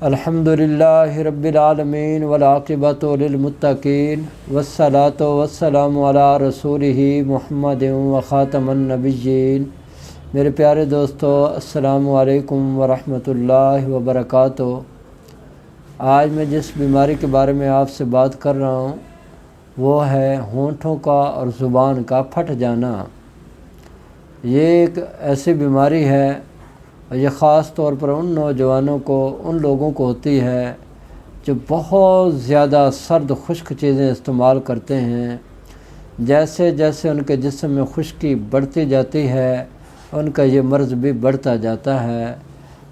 الحمد للہ رب العالمین والعاقبۃ للمتقین والصلاۃ والسلام علی رسولہ محمد وخاتم النبیین۔ میرے پیارے دوستو، السلام علیکم ورحمۃ اللہ وبرکاتہ۔ آج میں جس بیماری کے بارے میں آپ سے بات کر رہا ہوں وہ ہے ہونٹوں کا اور زبان کا پھٹ جانا۔ یہ ایک ایسی بیماری ہے اور یہ خاص طور پر ان نوجوانوں کو، ان لوگوں کو ہوتی ہے جو بہت زیادہ سرد خشک چیزیں استعمال کرتے ہیں۔ جیسے جیسے ان کے جسم میں خشکی بڑھتی جاتی ہے ان کا یہ مرض بھی بڑھتا جاتا ہے۔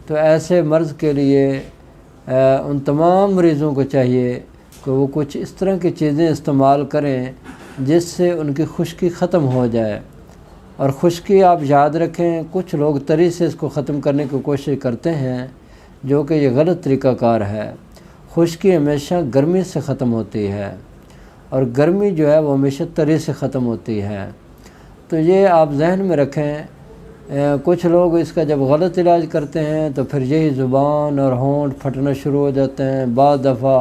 تو ایسے مرض کے لیے ان تمام مریضوں کو چاہیے کہ وہ کچھ اس طرح کی چیزیں استعمال کریں جس سے ان کی خشکی ختم ہو جائے۔ اور خشکی آپ یاد رکھیں، کچھ لوگ طری سے اس کو ختم کرنے کی کوشش کرتے ہیں جو کہ یہ غلط طریقہ کار ہے۔ خشکی ہمیشہ گرمی سے ختم ہوتی ہے اور گرمی جو ہے وہ ہمیشہ طری سے ختم ہوتی ہے۔ تو یہ آپ ذہن میں رکھیں۔ کچھ لوگ اس کا جب غلط علاج کرتے ہیں تو پھر یہی زبان اور ہونٹ پھٹنا شروع ہو جاتے ہیں، بعض دفعہ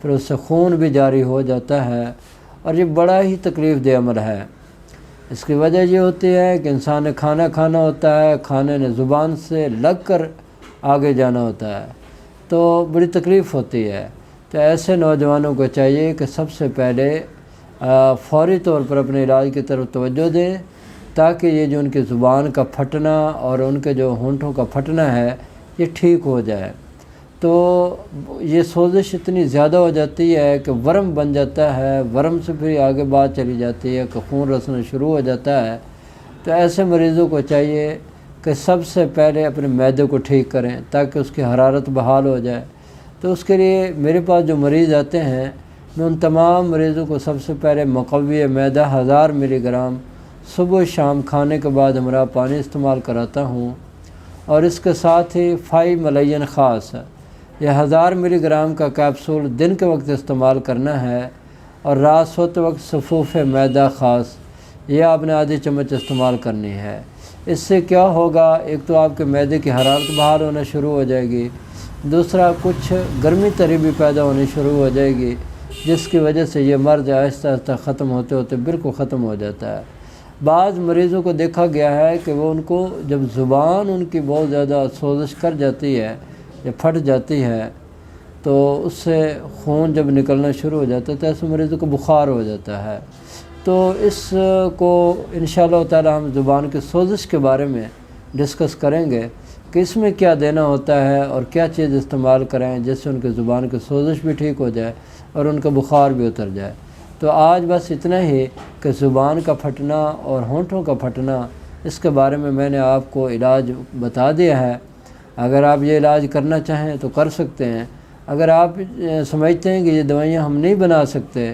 پھر اس سے خون بھی جاری ہو جاتا ہے اور یہ بڑا ہی تکلیف دہ عمل ہے۔ اس کی وجہ یہ ہوتی ہے کہ انسان نے کھانا کھانا ہوتا ہے، کھانے نے زبان سے لگ کر آگے جانا ہوتا ہے تو بڑی تکلیف ہوتی ہے۔ تو ایسے نوجوانوں کو چاہیے کہ سب سے پہلے فوری طور پر اپنے علاج کی طرف توجہ دیں تاکہ یہ جو ان کی زبان کا پھٹنا اور ان کے جو ہونٹوں کا پھٹنا ہے یہ ٹھیک ہو جائے۔ تو یہ سوزش اتنی زیادہ ہو جاتی ہے کہ ورم بن جاتا ہے، ورم سے پھر آگے بات چلی جاتی ہے کہ خون رسنا شروع ہو جاتا ہے۔ تو ایسے مریضوں کو چاہیے کہ سب سے پہلے اپنے معدے کو ٹھیک کریں تاکہ اس کی حرارت بحال ہو جائے۔ تو اس کے لیے میرے پاس جو مریض آتے ہیں میں ان تمام مریضوں کو سب سے پہلے مقوی معدہ 1000 ملی گرام صبح شام کھانے کے بعد ہمارا پانی استعمال کراتا ہوں، اور اس کے ساتھ ہی 5 ملین خاص یہ 1000 ملی گرام کا کیپسول دن کے وقت استعمال کرنا ہے، اور رات سوتے وقت صفوف معدہ خاص یہ آپ نے آدھی چمچ استعمال کرنی ہے۔ اس سے کیا ہوگا، ایک تو آپ کے معدے کی حرارت بحال ہونا شروع ہو جائے گی، دوسرا کچھ گرمی تری بھی پیدا ہونی شروع ہو جائے گی جس کی وجہ سے یہ مرض آہستہ آہستہ ختم ہوتے ہوتے بالکل ختم ہو جاتا ہے۔ بعض مریضوں کو دیکھا گیا ہے کہ وہ ان کو جب زبان ان کی بہت زیادہ سوزش کر جاتی ہے یا پھٹ جاتی ہے تو اس سے خون جب نکلنا شروع ہو جاتا ہے تو ایسے مریضوں کو بخار ہو جاتا ہے۔ تو اس کو انشاء اللہ تعالی ہم زبان کے سوزش کے بارے میں ڈسکس کریں گے کہ اس میں کیا دینا ہوتا ہے اور کیا چیز استعمال کریں جس سے ان کے زبان کی سوزش بھی ٹھیک ہو جائے اور ان کا بخار بھی اتر جائے۔ تو آج بس اتنا ہی کہ زبان کا پھٹنا اور ہونٹوں کا پھٹنا اس کے بارے میں نے آپ کو علاج بتا دیا ہے۔ اگر آپ یہ علاج کرنا چاہیں تو کر سکتے ہیں۔ اگر آپ سمجھتے ہیں کہ یہ دوائیاں ہم نہیں بنا سکتے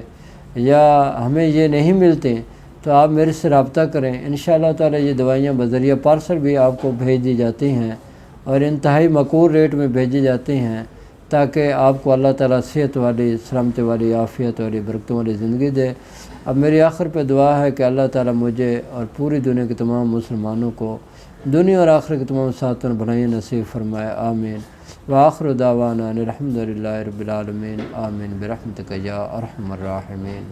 یا ہمیں یہ نہیں ملتی تو آپ میرے سے رابطہ کریں۔ انشاء اللہ تعالی یہ دوائیاں بذریعہ پارسل بھی آپ کو بھیج دی جاتی ہیں اور انتہائی مقبول ریٹ میں بھیجی جاتی ہیں تاکہ آپ کو اللہ تعالیٰ صحت والی، سلامتی والی، عافیت والی، برکتوں والی زندگی دے۔ اب میری آخر پہ دعا ہے کہ اللہ تعالیٰ مجھے اور پوری دنیا کے تمام مسلمانوں کو دنیا اور آخرت کے تمام ساتوں بھلائیاں نصیب فرمائے، آمین۔ وآخر دعوانا الحمد للہ رب العالمین، آمین برحمتک یا ارحم الراحمین۔